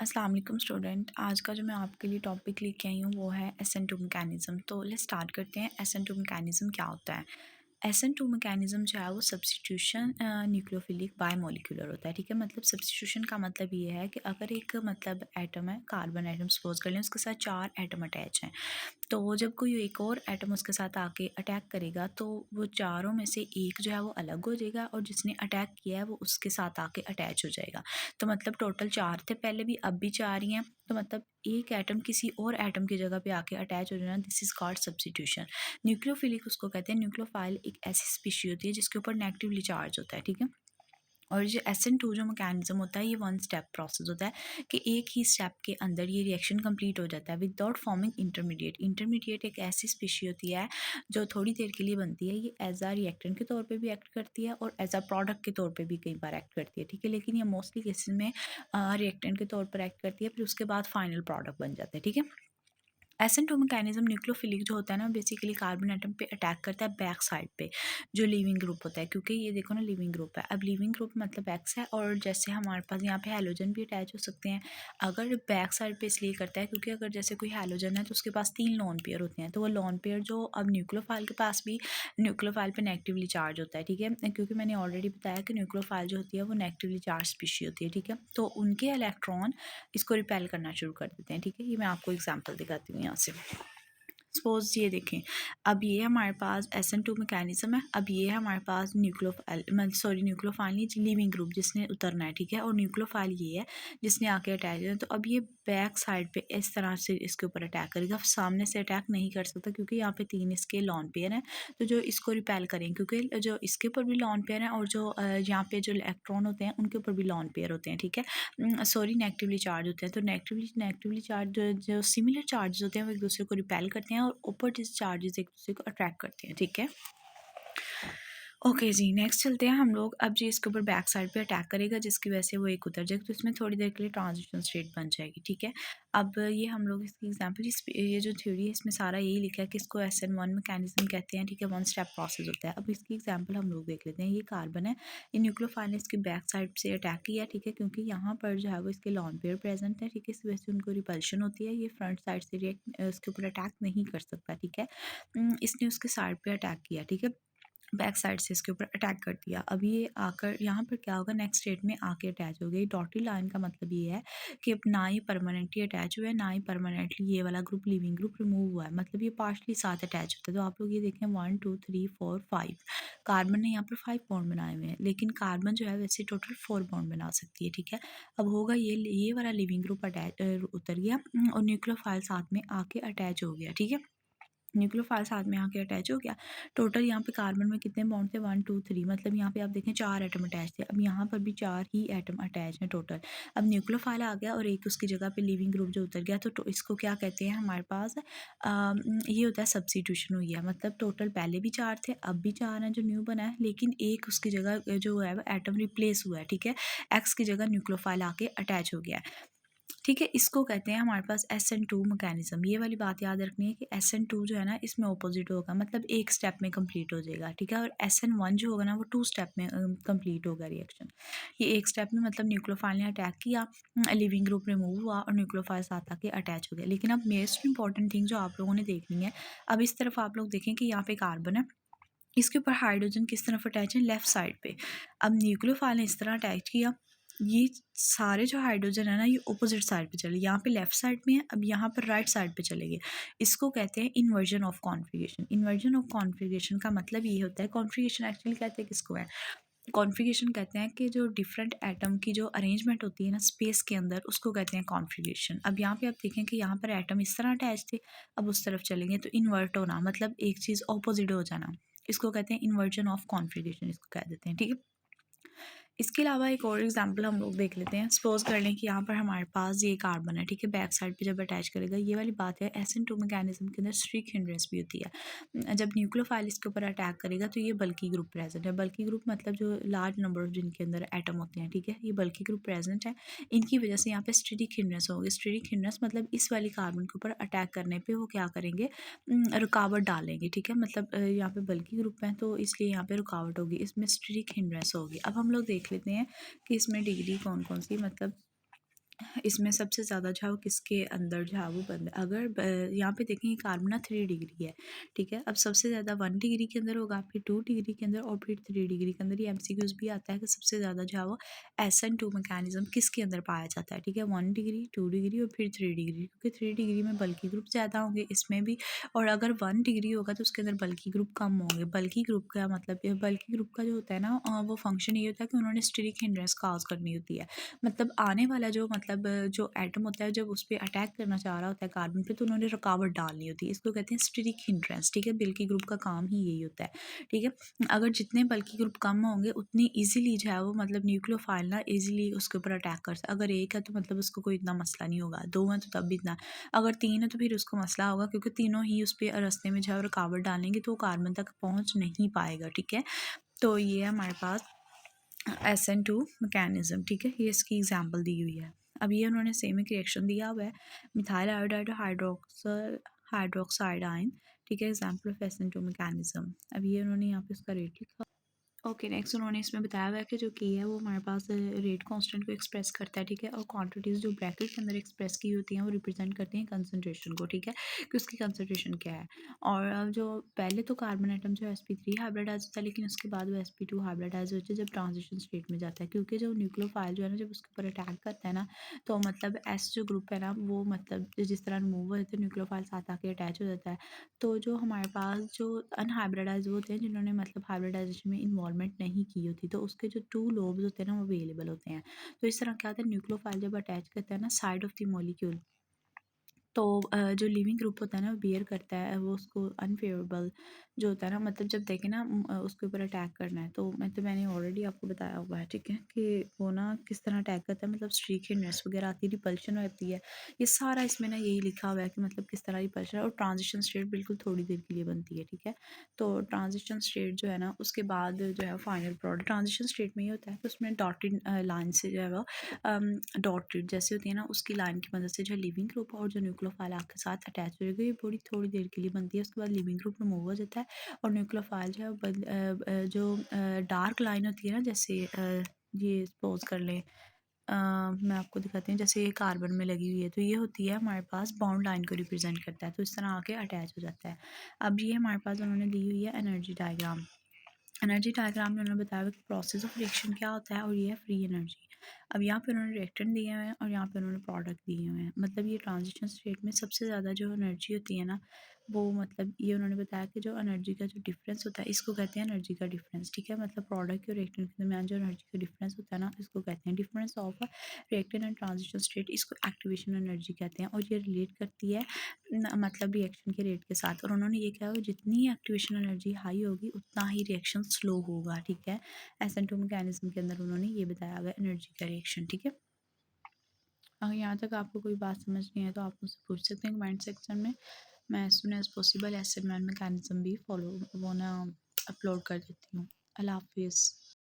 अस्सलाम वालेकुम स्टूडेंट। आज का जो मैं आपके लिए टॉपिक लेके आई हूँ वो है SN2 मैकेनिज़्म। तो लेट्स स्टार्ट करते हैं। SN2 मैकेनिज़्म क्या होता है? SN2 मैकेनिज़्म जो है वो सब्स्टिट्यूशन न्यूक्लियोफिलिक बायमोलिकुलर होता है। ठीक है, मतलब सब्स्टिट्यूशन का मतलब ये है कि अगर एक मतलब एटम है, कार्बन एटम सपोज कर लें, उसके साथ 4 एटम अटैच हैं, तो जब कोई एक और एटम उसके साथ आके अटैक करेगा तो वो चारों में से एक जो है वो अलग हो जाएगा और जिसने अटैक किया है वो उसके साथ आके अटैच हो जाएगा। तो मतलब टोटल 4 थे पहले भी, अब भी 4 ही हैं। तो मतलब एक एटम किसी और एटम की जगह पे आके अटैच हो जाना, this is called substitution. Nucleophilic उसको कहते हैं। न्यूक्लियोफाइल एक ऐसी स्पीशी होती है जिसके ऊपर नेगेटिवली चार्ज होता है। ठीक है, और जो SN2 जो मैकेनिज्म होता है ये वन स्टेप प्रोसेस होता है कि एक ही स्टेप के अंदर ये रिएक्शन कंप्लीट हो जाता है विदाउट फॉर्मिंग इंटरमीडिएट। इंटरमीडिएट एक ऐसी स्पीशी होती है जो थोड़ी देर के लिए बनती है। ये एज आ रिएक्टेंट के तौर पे भी एक्ट करती है और एज आ प्रोडक्ट के तौर पे भी कई बार एक्ट करती है। ठीक है, लेकिन ये मोस्टली केसेस में रिएक्टेंट के तौर पर एक्ट करती है, फिर उसके बाद फाइनल प्रोडक्ट बन जाता है। ठीक है, SN2 मैकेनिज्म न्यूक्लियोफिलिक जो होता है ना, बेसिकली कार्बन एटम पे अटैक करता है बैक साइड पे जो लिविंग ग्रुप होता है, क्योंकि ये देखो ना लिविंग ग्रुप है। अब लिविंग ग्रुप मतलब एक्स है, और जैसे हमारे पास यहाँ पे हैलोजन भी अटैच हो सकते हैं। अगर बैक साइड पे इसलिए करता है क्योंकि अगर जैसे कोई हैलोजन है तो उसके पास 3 लोन पेयर होते हैं, तो वो लोन पेयर जो अब न्यूक्लियोफाइल के पास भी न्यूक्लियोफाइल पे नेगेटिवली चार्ज होता है। ठीक है, क्योंकि मैंने ऑलरेडी बताया कि न्यूक्लियोफाइल जो होती है वो नेगेटिवली चार्ज स्पीशी होती है। ठीक है, तो उनके इलेक्ट्रॉन इसको रिपेल करना शुरू कर देते हैं। ठीक है, ये मैं आपको एग्जाम्पल दिखाती हूँ यहाँ से। सपोज ये देखें, अब ये हमारे पास SN2 मैकेनिज्म है। अब ये हमारे पास न्यूक्लियोफाइल नहीं, लिविंग ग्रुप जिसने उतरना है। ठीक है, और न्यूक्लियोफाइल ये है जिसने आके अटैच है। तो अब ये बैक साइड पे इस तरह से इसके ऊपर अटैक करेगा। सामने से अटैक नहीं कर सकता क्योंकि यहाँ पे 3 इसके लॉन पेयर हैं, तो जो इसको रिपेल करें, क्योंकि जो इसके ऊपर भी लॉन पेयर हैं और जो यहाँ पे जो इलेक्ट्रॉन होते हैं उनके ऊपर भी लॉन पेयर होते हैं। ठीक है, नेगेटिवली चार्ज होते हैं। तो नेगेटिवली चार्ज जो सिमिलर चार्ज होते हैं वो एक दूसरे को रिपेल करते हैं और अपोजिट चार्जेस एक दूसरे को अट्रैक्ट करते हैं। ठीक है, ओके जी, नेक्स्ट चलते हैं हम लोग। अब जी इसके ऊपर बैक साइड पे अटैक करेगा जिसकी वजह से वो एक उतर जाएगा, तो इसमें थोड़ी देर के लिए ट्रांजिशन स्टेट बन जाएगी। ठीक है, अब ये हम लोग इसकी एग्जांपल, ये जो थ्योरी है इसमें सारा यही लिखा है कि इसको SN1 मैकेनिज्म कहते हैं। ठीक है, वन स्टेप प्रोसेस होता है। अब इसकी एग्जांपल हम लोग देख लेते हैं। ये कार्बन है, ये न्यूक्लियोफाइल ने इसके बैक साइड से अटैक किया। ठीक है, क्योंकि यहाँ पर जो है वो इसके लॉन पेयर प्रेजेंट है। ठीक है, इस वजह से उनको रिपल्शन होती है। ये फ्रंट साइड से इसके ऊपर अटैक नहीं कर सकता। ठीक है, इसने उसके साइड पे अटैक किया। ठीक है, बैक साइड से इसके ऊपर अटैक कर दिया। अब ये आकर यहाँ पर क्या होगा, नेक्स्ट स्टेट में आके अटैच हो गई। डॉटेड लाइन का मतलब ये है कि अब ना ही परमानेंटली अटैच हुआ है, ना ही परमानेंटली ये वाला ग्रुप लिविंग ग्रुप रिमूव हुआ है, मतलब ये पार्शली साथ अटैच होता है। तो आप लोग ये देखें 1 2 3 4 5 कार्बन ने यहाँ पर 5 बॉन्ड बनाए हुए हैं, लेकिन कार्बन जो है वैसे टोटल 4 बॉन्ड बना सकती है। ठीक है, अब होगा ये वाला लिविंग ग्रुप अटैच उतर गया और न्यूक्लियोफाइल साथ में आके अटैच हो गया। ठीक है, न्यूक्लियोफाइल साथ में आके अटैच हो गया। टोटल यहाँ पे कार्बन में कितने बॉन्ड थे, 1 2 3, मतलब यहाँ पे आप देखें 4 एटम अटैच थे। अब यहाँ पर भी 4 ही एटम अटैच हैं टोटल। अब न्यूक्लियोफाइल आ गया और एक उसकी जगह पे लिविंग ग्रुप जो उतर गया, तो इसको क्या कहते हैं हमारे पास, ये होता है सब्स्टिट्यूशन हुई है। मतलब टोटल पहले भी 4 थे, अब भी 4 हैं जो न्यू बना है, लेकिन एक उसकी जगह जो है एटम रिप्लेस हुआ है। ठीक है, एक्स की जगह न्यूक्लियोफाइल आके अटैच हो गया है। ठीक है, इसको कहते हैं हमारे पास SN2 मैकेनिज्म। ये वाली बात याद रखनी है कि SN2 जो है ना इसमें ऑपोजिट होगा, मतलब एक स्टेप में कंप्लीट हो जाएगा। ठीक है, और SN1 जो होगा ना वो 2 स्टेप में कंप्लीट होगा रिएक्शन। ये एक स्टेप में मतलब न्यूक्लियोफाइल ने अटैक किया, लिविंग ग्रुप रिमूव हुआ और न्यूक्लियोफाइल साथ आके अटैच हो गया। लेकिन अब मोस्ट इंपॉर्टेंट थिंग जो आप लोगों ने देखनी है, अब इस तरफ आप लोग देखें कि यहाँ पे कार्बन है, इसके ऊपर हाइड्रोजन किस तरफ अटैच है, लेफ्ट साइड पे। अब न्यूक्लियोफाइल ने इस तरह अटैच किया, ये सारे जो हाइड्रोजन है ना ये अपोजिट साइड पे चले, यहाँ पे लेफ्ट साइड में है, अब यहाँ पर राइट साइड पे चले गए। इसको कहते हैं inversion of configuration. Inversion of configuration का मतलब ये होता है, कॉन्फिगरेशन एक्चुअली कहते हैं किसको है, कॉन्फिगरेशन कहते हैं कि जो डिफरेंट एटम की जो अरेंजमेंट होती है ना स्पेस के अंदर, उसको कहते हैं कॉन्फिगरेशन। अब यहाँ पे आप देखें कि यहाँ पर एटम इस तरह अटैच थे, अब उस तरफ चलेंगे तो इन्वर्ट होना, मतलब एक चीज़ ऑपोजिट हो जाना, इसको कहते हैं इन्वर्जन ऑफ कॉन्फिगरेशन, इसको कह देते हैं। ठीक है, इसके अलावा एक और एग्जांपल हम लोग देख लेते हैं। सपोज कर लें कि यहाँ पर हमारे पास ये कार्बन है। ठीक है, बैक साइड पे जब अटैच करेगा, ये वाली बात है SN2 मैकेनिज्म के अंदर स्ट्रिक हिंड्रेंस भी होती है। जब न्यूक्लियोफाइल इसके ऊपर अटैक करेगा तो ये बल्कि ग्रुप प्रेजेंट है। बल्कि ग्रुप मतलब जो लार्ज नंबर ऑफ जिनके अंदर एटम होते हैं। ठीक है, ये बल्कि ग्रुप प्रेजेंट है, इनकी वजह से यहाँ पे स्टेटिक हिंड्रेंस होगी। स्टेटिक हिंड्रेंस मतलब इस वाली कार्बन के ऊपर अटैक करने पर वो क्या करेंगे, रुकावट डालेंगे। ठीक है, मतलब यहाँ पे बल्कि ग्रुप है तो इसलिए यहाँ पे रुकावट होगी, इसमें स्टेटिक हिंड्रेंस होगी। अब हम लोग देख लेते हैं कि इसमें डिग्री कौन कौन सी, मतलब इसमें सबसे ज़्यादा जो है वो किसके अंदर जो है वो बंद है। अगर यहाँ पे देखें कार्बन ना 3 डिग्री है, ठीक है। अब सबसे ज़्यादा 1 डिग्री के अंदर होगा, फिर 2 डिग्री के अंदर और फिर 3 डिग्री के अंदर। ये एमसीक्यूज़ भी आता है कि सबसे ज़्यादा जो है वो SN2 मैकेनिज़्म किसके अंदर पाया जाता है, ठीक है। 1 डिग्री, 2 डिग्री और फिर 3 डिग्री, क्योंकि 3 डिग्री में बल्की ग्रुप ज़्यादा होंगे इसमें भी, और अगर 1 डिग्री होगा तो उसके अंदर बल्की ग्रुप कम होंगे। बल्की ग्रुप का मतलब बल्की ग्रुप का जो होता है ना वो फंक्शन ये होता है कि उन्होंने स्टेरिक हिंड्रेंस काज करनी होती है। मतलब आने वाला जो मतलब जो एटम होता है जब उस पर अटैक करना चाह रहा होता है कार्बन पे, तो उन्होंने रुकावट डालनी होती है। इसको कहते हैं स्टेरिक हिंड्रेंस, ठीक है। बल्की ग्रुप का काम ही यही होता है, ठीक है। अगर जितने बल्की ग्रुप कम होंगे उतनी ईजिली जो है वो मतलब न्यूक्लियोफाइल ना ईजिली उसके ऊपर अटैक कर सकता। अगर एक है तो मतलब उसको कोई इतना मसला नहीं होगा, 2 हैं तो तब भी इतना, अगर 3 है तो फिर उसको मसला होगा, क्योंकि तीनों ही उस पर रास्ते में जो है रुकावट डालेंगे तो वो कार्बन तक पहुँच नहीं पाएगा, ठीक है। तो ये है हमारे पास SN2 मैकेनिज्म, ठीक है। ये इसकी एग्जांपल दी हुई है। अब ये उन्होंने सेम एक रिएक्शन दिया हुआ है, मिथाइल आयोडाइड हाइड्रोक्साइड आयन, ठीक है, एग्जांपल ऑफ SN2 मैकेनिज्म। अब ये उन्होंने यहाँ पे उसका रेट लिखा। ओके नेक्स्ट उन्होंने इसमें बताया हुआ है कि जो की है वो हमारे पास रेट कांस्टेंट को एक्सप्रेस करता है, ठीक है। और क्वांटिटीज़ जो ब्रैकेट के अंदर एक्सप्रेस की होती हैं वो रिप्रेजेंट करती हैं कंसंट्रेशन को, ठीक है, कि उसकी कंसंट्रेशन क्या है। और अब जो पहले तो कार्बन आइटम जो sp3 हाइब्रिडाइज होता है, लेकिन उसके बाद वो sp2 हाइब्रिडाइज होता है जब ट्रांजिशन स्टेट में जाता है, क्योंकि जो न्यूक्लियोफाइल जो है ना जब उसके ऊपर अटैक करता है ना, तो मतलब एस जो ग्रुप है ना वो मतलब जिस तरह मूव होते हैं न्यूक्लियोफाइल साथ आके अटैच हो जाता है। तो जो हमारे पास जो अनहाइब्रिडाइज होते हैं जिन्होंने मतलब हाइब्रिडाइजेशन में इन्वॉल्वमेंट नहीं की होती, तो उसके जो 2 लोब्स होते हैं ना वो अवेलेबल होते हैं। तो इस तरह क्या होता है, न्यूक्लियोफाइल जब अटैच करता है ना साइड ऑफ द मॉलिक्यूल, तो जो लिविंग ग्रुप होता है ना वो बियर करता है वो उसको अनफेवरेबल जो होता है ना, मतलब जब देखें ना उसके ऊपर अटैक करना है, तो मैंने ऑलरेडी आपको बताया हुआ है, ठीक है, कि वो ना किस तरह अटैक करता है, मतलब स्ट्रीक हिंड्रेंस वगैरह आती है, रिपल्शन होती है। ये सारा इसमें ना यही लिखा हुआ है कि मतलब किस तरह रिपल्शन है, और ट्रांजिशन स्टेट बिल्कुल थोड़ी देर के लिए बनती है, ठीक है। तो ट्रांजिशन स्टेट जो है ना उसके बाद जो है फाइनल प्रोडक्ट ट्रांजिशन स्टेट में ये होता है कि उसमें डॉटेड लाइन से जो है वो डॉटेड जैसे होती है ना उसकी लाइन की मदद से जो लिविंग ग्रुप और जो न्यूक्लियोफाइल आपके साथ अटैच हो जाएगी, ये बड़ी थोड़ी देर के लिए बनती है। उसके बाद लिविंग ग्रुप रिमूव हो जाता है और न्यूक्लियोफाइल जो है जो डार्क लाइन होती है ना, जैसे ये सपोज कर लें, मैं आपको दिखाती हूँ, जैसे ये कार्बन में लगी हुई है, तो ये होती है हमारे पास बाउंड लाइन को रिप्रेजेंट करता है, तो इस तरह आके अटैच हो जाता है। अब ये हमारे पास उन्होंने दी हुई है एनर्जी डायग्राम। एनर्जी डायग्राम में उन्होंने बताया कि प्रोसेस ऑफ रिएक्शन क्या होता है, और ये है फ्री एनर्जी। अब यहाँ पे उन्होंने रिएक्टेंट दिए हुए हैं और यहाँ पे उन्होंने प्रोडक्ट दिए हुए हैं। मतलब ये ट्रांजिशन स्टेट में सबसे ज़्यादा जो एनर्जी होती है ना वो मतलब ये उन्होंने बताया कि जो एनर्जी का जो डिफरेंस होता है इसको कहते हैं एनर्जी का डिफरेंस, ठीक है। मतलब प्रोडक्ट और रिएक्टेंट के दरमियान जो एनर्जी का डिफरेंस होता है ना इसको कहते हैं difference of reactant and transition state, इसको एक्टिवेशन एनर्जी कहते हैं। और ये रिलेट करती है मतलब रिएक्शन के रेट के साथ। और उन्होंने ये कहा जितनी एक्टिवेशन एनर्जी हाई होगी उतना ही रिएक्शन स्लो होगा, ठीक है। SN2 मैकेनिज्म के अंदर उन्होंने ये बताया हुआ एनर्जी का रिएक्शन, ठीक है। अगर यहाँ तक आपको कोई बात समझ नहीं है तो आप मुझसे पूछ सकते हैं कमेंट सेक्शन में। मैं as soon as possible SN1 mechanism भी फॉलो वो ना अपलोड कर देती हूँ। अल्लाह हाफिज़।